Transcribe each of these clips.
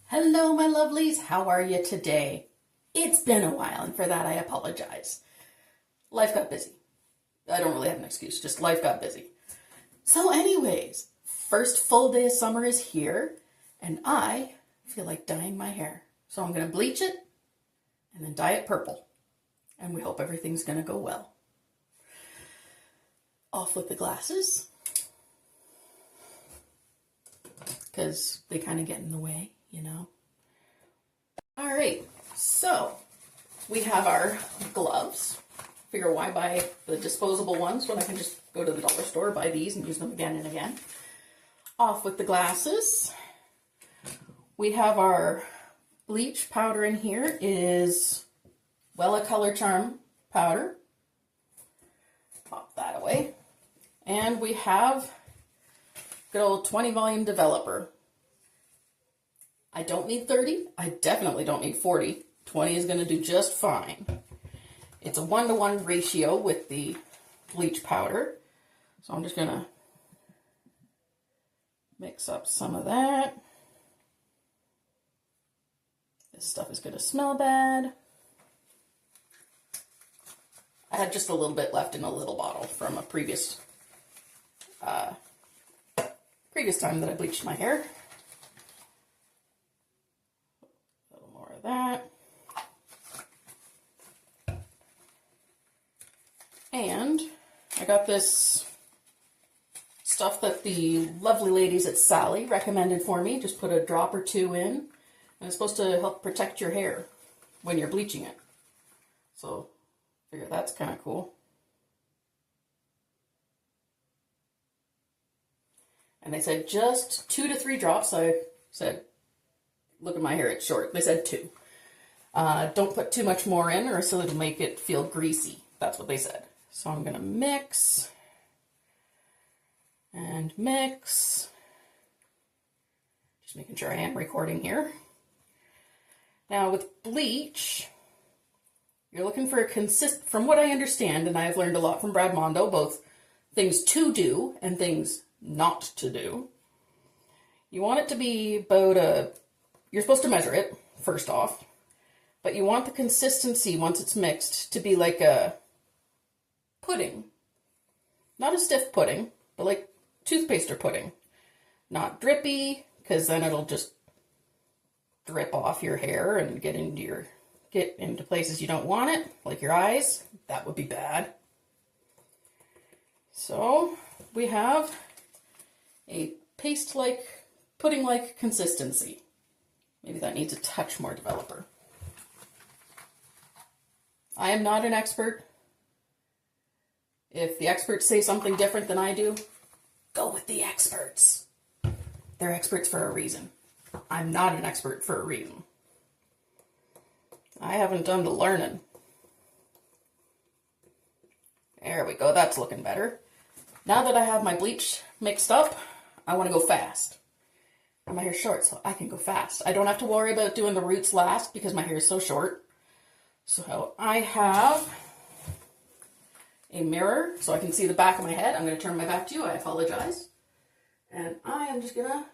Hello, my lovelies. How are you today? It's been a while, and for that I apologize. Life got busy. I don't really have an excuse, just life got busy. So anyways, first full day of summer is here, and I feel like dyeing my hair. So I'm going to bleach it, and then dye it purple. And we hope everything's going to go well. Off with the glasses, because they kind of get in the way, you know. All right, so we have our gloves. Figure why buy the disposable ones when I can just go to the dollar store, buy these, and use them again and again. Off with the glasses. We have our bleach powder in here. It is Wella Color Charm powder. Pop that away. And we have good old 20 volume developer. I don't need 30. I definitely don't need 40. 20 is going to do just fine. It's a 1-to-1 ratio with the bleach powder. So I'm just going to mix up some of that. This stuff is going to smell bad. I had just a little bit left in a little bottle from a previous time that I bleached my hair. A little more of that. And I got this stuff that the lovely ladies at Sally recommended for me. Just put a drop or two in. And it's supposed to help protect your hair when you're bleaching it. So I figure that's kind of cool. And they said just 2 to 3 drops. I said, look at my hair, it's short. They said 2. Don't put too much more in or so it'll make it feel greasy. That's what they said. So I'm going to mix and mix. Just making sure I am recording here. Now with bleach, you're looking for a from what I understand, and I've learned a lot from Brad Mondo, both things to do and things not to do. You want it to be about you're supposed to measure it, first off, but you want the consistency, once it's mixed, to be like a pudding. Not a stiff pudding, but like toothpaste or pudding. Not drippy, because then it'll just drip off your hair and get into places you don't want it, like your eyes. That would be bad. So we have a paste-like, pudding-like consistency. Maybe that needs a touch more developer. I am not an expert. If the experts say something different than I do, go with the experts. They're experts for a reason. I'm not an expert for a reason. I haven't done the learning. There we go, that's looking better. Now that I have my bleach mixed up, I want to go fast. And my hair's short, so I can go fast. I don't have to worry about doing the roots last because my hair is so short. So I have a mirror so I can see the back of my head. I'm going to turn my back to you. I apologize. And I am just going to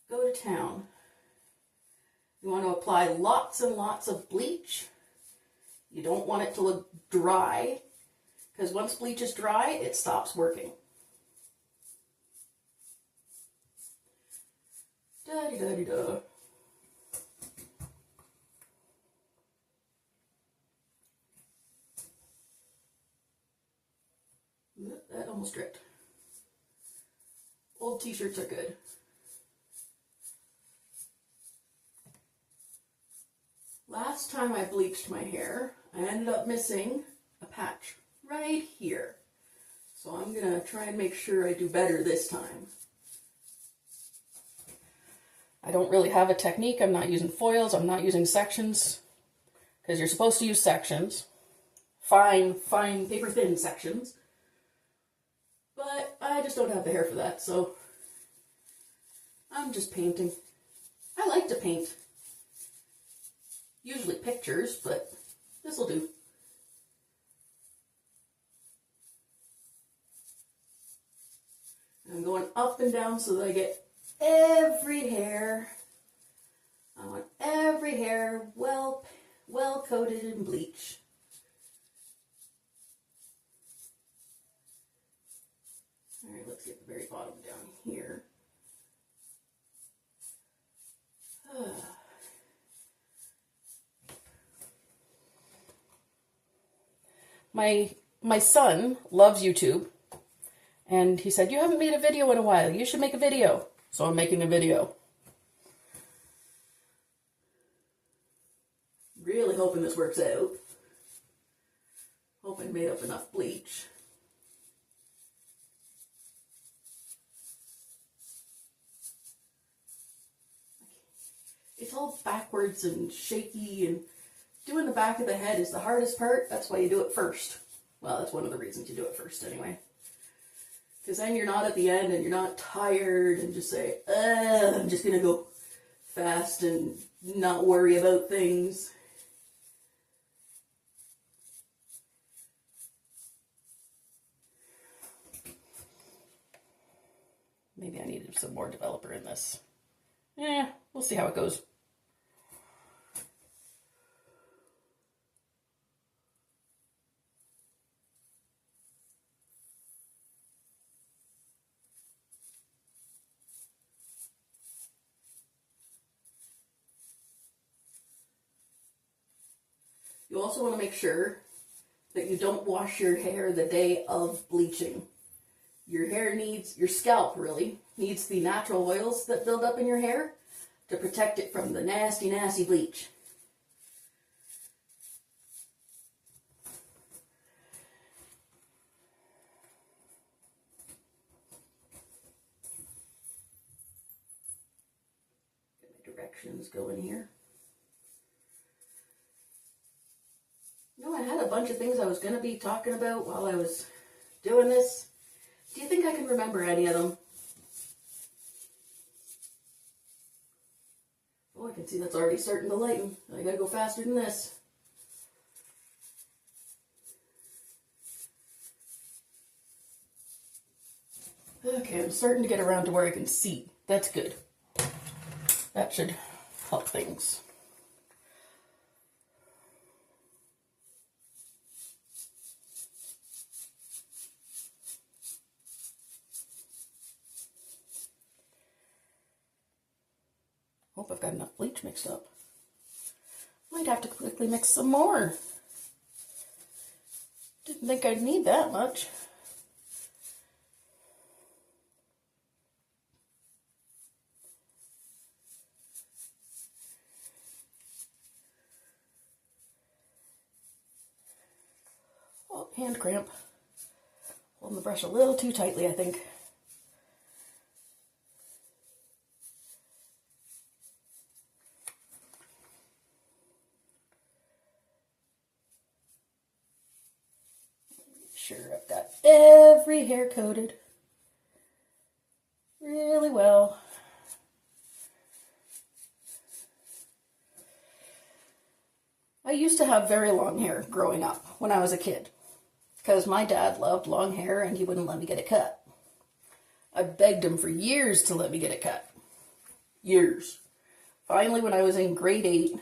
go to town. You want to apply lots and lots of bleach. You don't want it to look dry, because once bleach is dry, it stops working. Da-de-da-de-da. That almost dripped. Old t-shirts are good. Last time I bleached my hair, I ended up missing a patch right here. So I'm going to try and make sure I do better this time. I don't really have a technique. I'm not using foils. I'm not using sections, because you're supposed to use sections. Fine, paper thin sections. But I just don't have the hair for that, so I'm just painting. I like to paint. Usually pictures, but this will do. I'm going up and down so that I get every hair. I want every hair well coated in bleach. All right, let's get the very bottom down here. My son loves YouTube, and he said, "You haven't made a video in a while. You should make a video." So I'm making a video. Really hoping this works out. Hope I made up enough bleach. It's all backwards and shaky, and doing the back of the head is the hardest part. That's why you do it first. Well, that's one of the reasons you do it first anyway. Because then you're not at the end and you're not tired and just say, I'm just going to go fast and not worry about things. Maybe I needed some more developer in this. We'll see how it goes. You also want to make sure that you don't wash your hair the day of bleaching. Your hair needs, your scalp really, needs the natural oils that build up in your hair to protect it from the nasty, nasty bleach. Get my directions going here. I had a bunch of things I was going to be talking about while I was doing this. Do you think I can remember any of them? Oh, I can see that's already starting to lighten. I gotta go faster than this. Okay, I'm starting to get around to where I can see. That's good. That should help things. Hope I've got enough bleach mixed up. Might have to quickly mix some more. Didn't think I'd need that much. Oh, hand cramp. Holding the brush a little too tightly, I think. Sure, I've got every hair coated really well. I used to have very long hair growing up when I was a kid because my dad loved long hair and he wouldn't let me get it cut. I begged him for years to let me get it cut. Years. Finally, when I was in grade 8,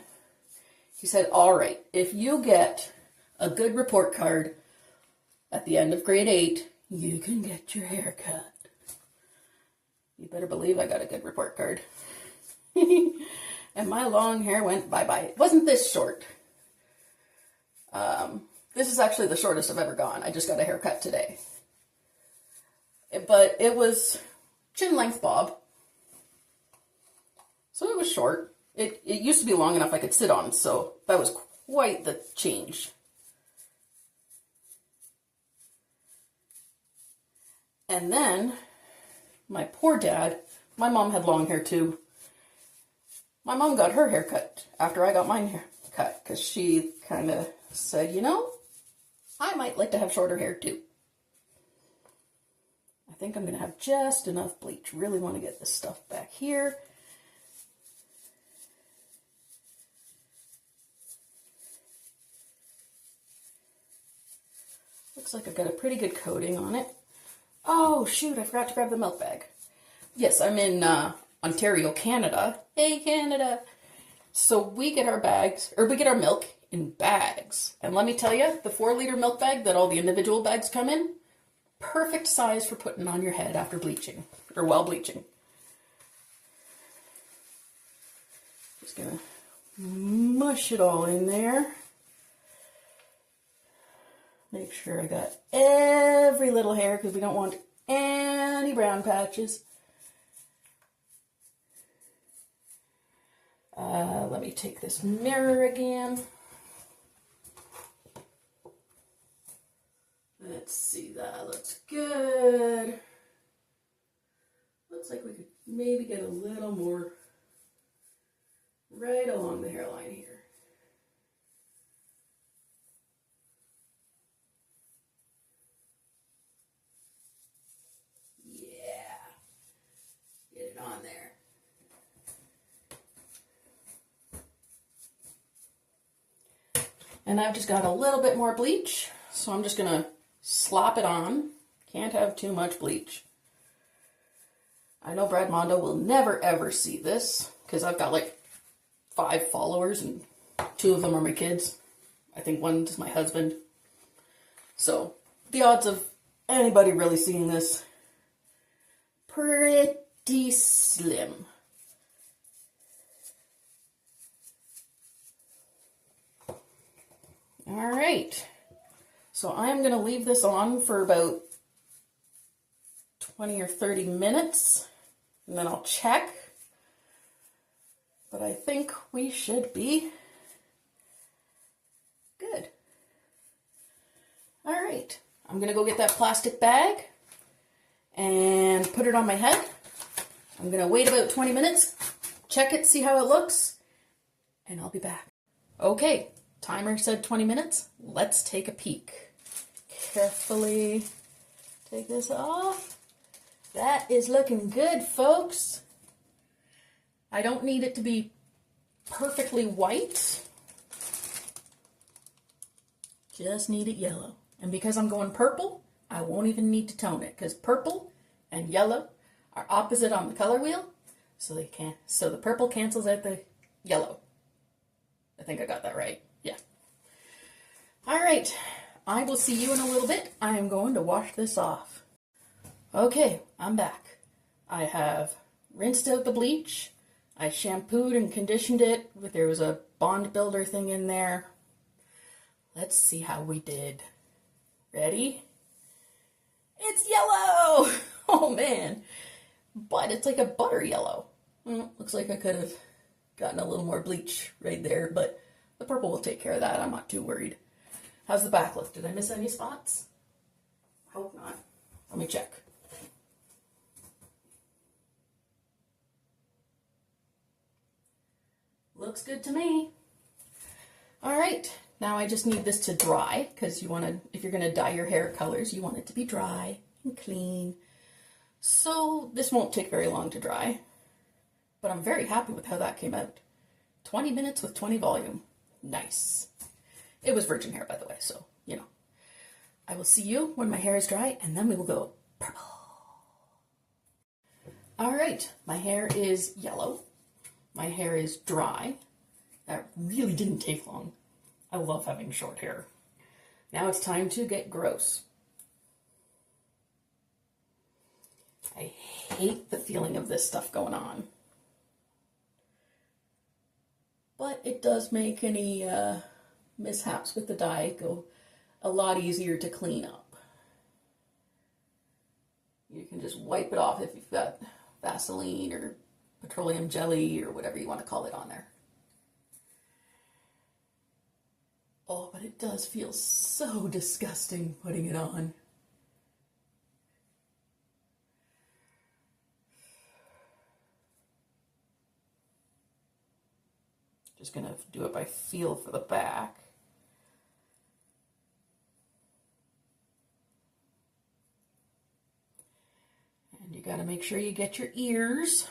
he said, "All right, if you get a good report card at the end of grade 8, you can get your hair cut." You better believe I got a good report card. And my long hair went bye-bye. It wasn't this short. This is actually the shortest I've ever gone. I just got a haircut today. But it was chin length bob. So it was short. It used to be long enough I could sit on, so that was quite the change. And then, my poor dad, my mom had long hair too. My mom got her hair cut after I got mine hair cut because she kind of said, you know, I might like to have shorter hair too. I think I'm going to have just enough bleach. Really want to get this stuff back here. Looks like I've got a pretty good coating on it. Oh, shoot, I forgot to grab the milk bag. Yes, I'm in Ontario, Canada. Hey, Canada. So we get our bags, or we get our milk in bags. And let me tell you, the 4-liter milk bag that all the individual bags come in, perfect size for putting on your head after bleaching, or while bleaching. Just gonna mush it all in there. Make sure I got every little hair because we don't want any brown patches. Let me take this mirror again. Let's see, that looks good. Looks like we could maybe get a little more right along the hairline here. Yeah, get it on there. And I've just got a little bit more bleach, so I'm just gonna slap it on. Can't have too much bleach. I know Brad Mondo will never ever see this because I've got like 5 followers and 2 of them are my kids. I think one's my husband. So the odds of anybody really seeing this, pretty slim. All right, so I'm going to leave this on for about 20 or 30 minutes, and then I'll check. But I think we should be good. All right, I'm going to go get that plastic bag and put it on my head. I'm going to wait about 20 minutes, check it, see how it looks, and I'll be back. Okay. Timer said 20 minutes. Let's take a peek. Carefully take this off. That is looking good, folks. I don't need it to be perfectly white. Just need it yellow. And because I'm going purple, I won't even need to tone it because purple and yellow are opposite on the color wheel. So the purple cancels out the yellow. I think I got that right. Yeah. All right. I will see you in a little bit. I am going to wash this off. Okay, I'm back. I have rinsed out the bleach. I shampooed and conditioned it. There was a bond builder thing in there. Let's see how we did. Ready? It's yellow! Oh man. But it's like a butter yellow. Well, looks like I could have gotten a little more bleach right there, but the purple will take care of that. I'm not too worried. How's the back look? Did I miss any spots? Hope not. Let me check. Looks good to me. All right, now I just need this to dry because if you're gonna dye your hair colors, you want it to be dry and clean. So this won't take very long to dry, but I'm very happy with how that came out. 20 minutes with 20 volume. Nice. It was virgin hair, by the way, so, you know. I will see you when my hair is dry, and then we will go purple. All right, my hair is yellow. My hair is dry. That really didn't take long. I love having short hair. Now it's time to get gross. I hate the feeling of this stuff going on. But it does make any mishaps with the dye go a lot easier to clean up. You can just wipe it off if you've got Vaseline or petroleum jelly or whatever you want to call it on there. Oh, but it does feel so disgusting putting it on. Just gonna do it by feel for the back. And you gotta make sure you get your ears,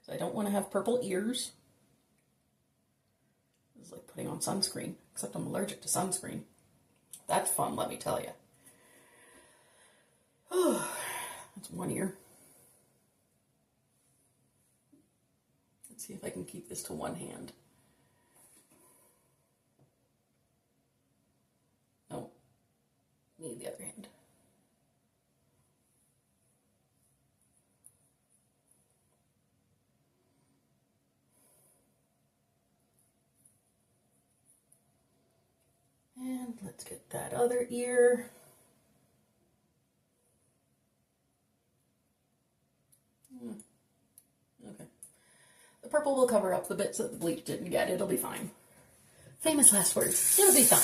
because I don't want to have purple ears. It's like putting on sunscreen, except I'm allergic to sunscreen. That's fun, let me tell you. Oh, that's one ear. Let's see if I can keep this to one hand. No, need the other hand. And let's get that other ear. Okay. The purple will cover up the bits that the bleach didn't get. It'll be fine. Famous last words. It'll be fine.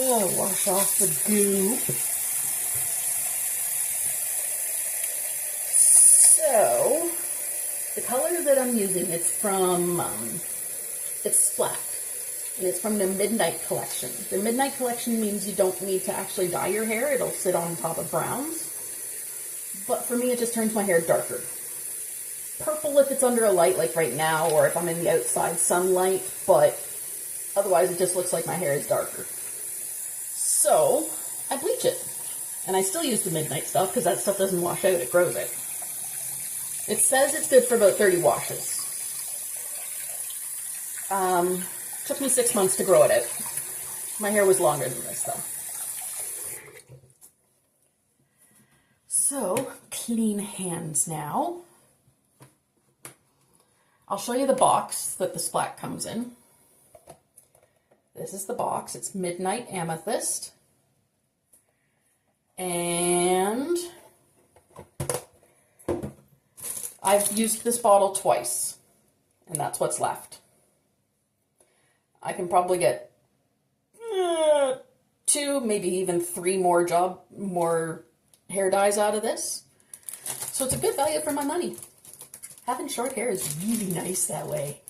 Oh, wash off the goo. So, the color that I'm using, it's from, it's Splat. And it's from the Midnight Collection. The Midnight Collection means you don't need to actually dye your hair. It'll sit on top of browns. But for me, it just turns my hair darker. Purple if it's under a light, like right now, or if I'm in the outside sunlight, but otherwise it just looks like my hair is darker. So, I bleach it. And I still use the Midnight stuff, because that stuff doesn't wash out, it grows it. It says it's good for about 30 washes. Took me 6 months to grow it out. My hair was longer than this, though. So, clean hands now. I'll show you the box that the Splat comes in. This is the box. It's Midnight Amethyst. And I've used this bottle twice, and that's what's left. I can probably get 2, maybe even 3 more hair dyes out of this. So it's a good value for my money. Having short hair is really nice that way.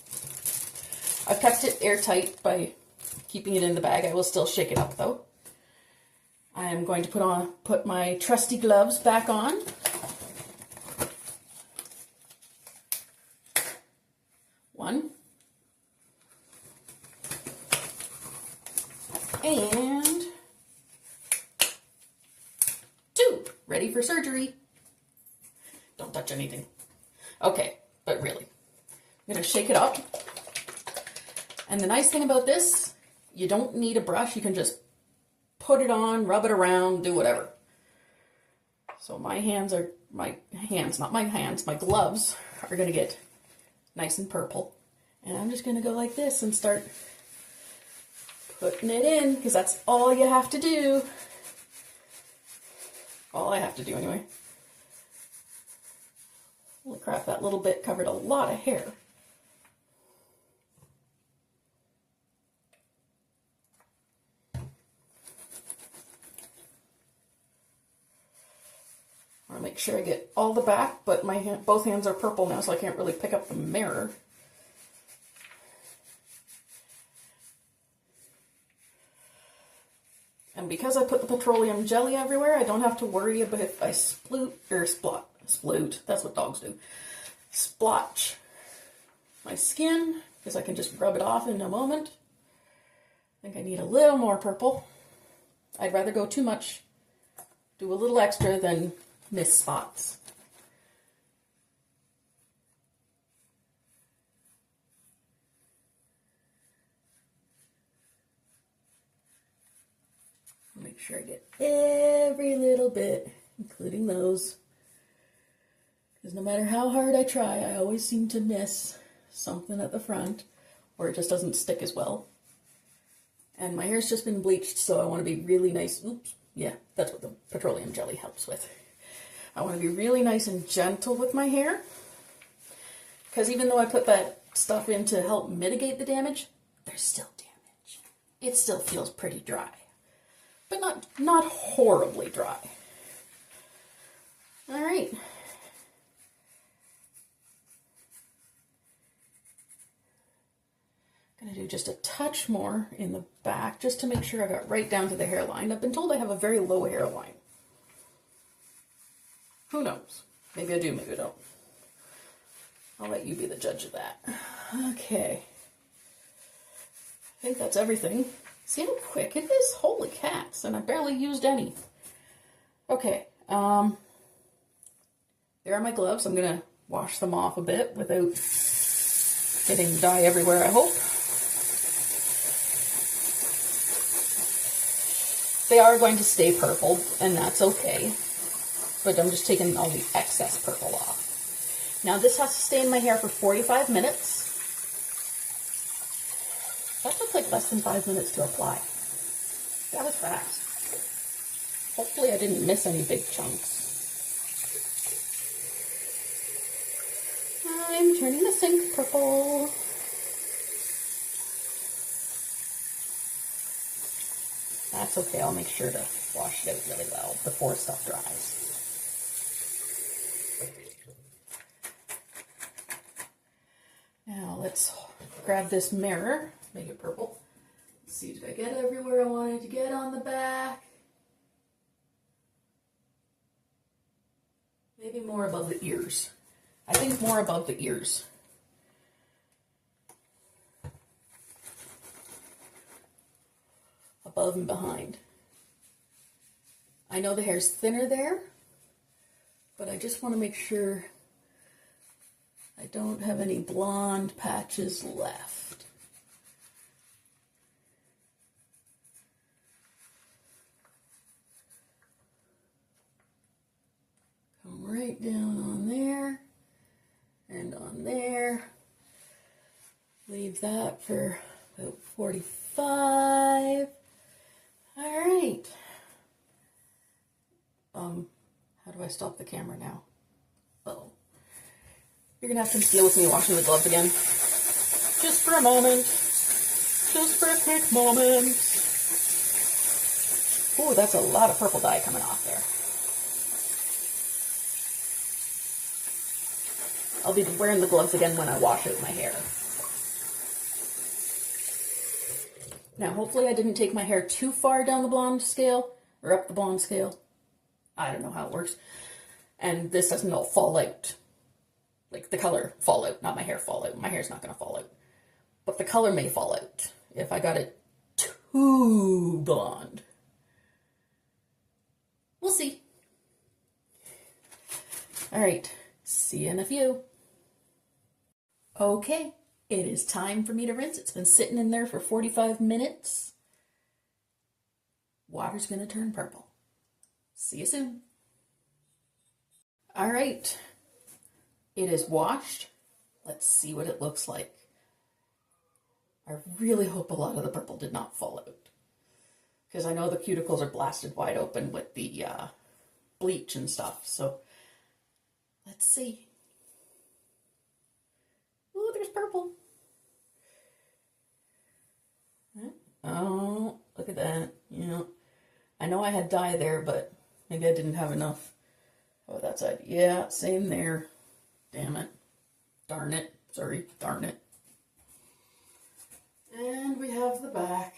I've kept it airtight by keeping it in the bag. I will still shake it up though. I am going to put my trusty gloves back on. One. And 2. Ready for surgery. Don't touch anything. Okay, but really, I'm going to shake it up. And the nice thing about this, you don't need a brush. You can just put it on, rub it around, do whatever. So my gloves are going to get nice and purple. And I'm just going to go like this and start putting it in, because that's all you have to do. All I have to do anyway. Holy crap, that little bit covered a lot of hair. I want to make sure I get all the back, but both hands are purple now, so I can't really pick up the mirror. And because I put the petroleum jelly everywhere, I don't have to worry about if I sploot, that's what dogs do, splotch my skin, because I can just rub it off in a moment. I think I need a little more purple. I'd rather go too much, do a little extra than miss spots. Make sure I get every little bit, including those. Because no matter how hard I try, I always seem to miss something at the front, or it just doesn't stick as well. And my hair's just been bleached, so I want to be really nice. Oops, yeah, that's what the petroleum jelly helps with. I want to be really nice and gentle with my hair. Because even though I put that stuff in to help mitigate the damage, there's still damage. It still feels pretty dry. But not horribly dry. All right. I'm going to do just a touch more in the back, just to make sure I got right down to the hairline. I've been told I have a very low hairline. Who knows? Maybe I do, maybe I don't. I'll let you be the judge of that. Okay. I think that's everything. See how quick it is? Holy cats, and I barely used any. Okay, there are my gloves. I'm going to wash them off a bit without getting dye everywhere, I hope. They are going to stay purple, and that's okay. But I'm just taking all the excess purple off. Now this has to stay in my hair for 45 minutes. That took like less than 5 minutes to apply. That was fast. Hopefully I didn't miss any big chunks. I'm turning the sink purple. That's okay, I'll make sure to wash it out really well before stuff dries. Now let's grab this mirror, make it purple. Let's see, did I get everywhere I wanted to get on the back? Maybe more above the ears. I think more above the ears. Above and behind. I know the hair's thinner there, but I just want to make sure I don't have any blonde patches left. Come right down on there and on there. Leave that for about 45. All right. How do I stop the camera now? Uh-oh. You're gonna have to deal with me washing the gloves again. Just for a moment. Just for a quick moment. Ooh, that's a lot of purple dye coming off there. I'll be wearing the gloves again when I wash out my hair. Now, hopefully I didn't take my hair too far down the blonde scale, or up the blonde scale. I don't know how it works. And this doesn't all fall out. Like the color fall out, not my hair fall out. My hair's not going to fall out. But the color may fall out if I got it too blonde. We'll see. All right, see you in a few. Okay, it is time for me to rinse. It's been sitting in there for 45 minutes. Water's going to turn purple. See you soon. All right, it is washed. Let's see what it looks like. I really hope a lot of the purple did not fall out, because I know the cuticles are blasted wide open with the bleach and stuff. So let's see. Ooh, there's purple. Oh, look at that. You know, I know I had dye there, but maybe I didn't have enough. Oh, that side. Yeah, same there. Damn it. Darn it. Sorry, darn it. And we have the back.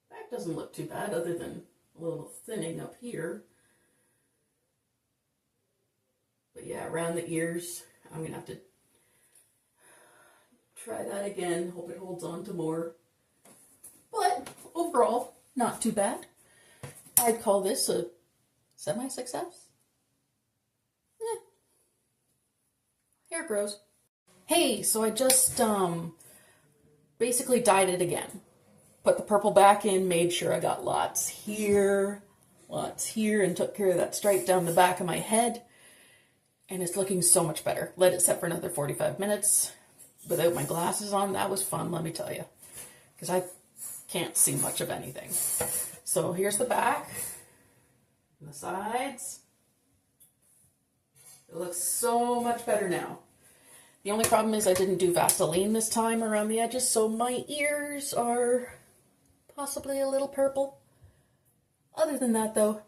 Back doesn't look too bad, other than a little thinning up here. But yeah, around the ears, I'm going to have to try that again. Hope it holds on to more. But overall, not too bad. I'd call this a semi-success. Hair grows. Hey, so I just basically dyed it again. Put the purple back in, made sure I got lots here, and took care of that stripe down the back of my head. And it's looking so much better. Let it set for another 45 minutes without my glasses on. That was fun, let me tell you. Because I can't see much of anything. So here's the back. And the sides. It looks so much better now. The only problem is I didn't do Vaseline this time around the edges, so my ears are possibly a little purple. Other than that, though,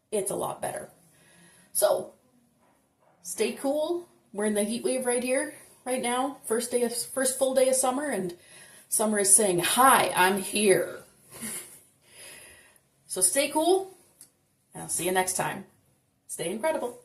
it's a lot better. So, stay cool. We're in the heat wave right here, right now. First full day of summer, and summer is saying, "Hi, I'm here." So stay cool, and I'll see you next time. Stay incredible.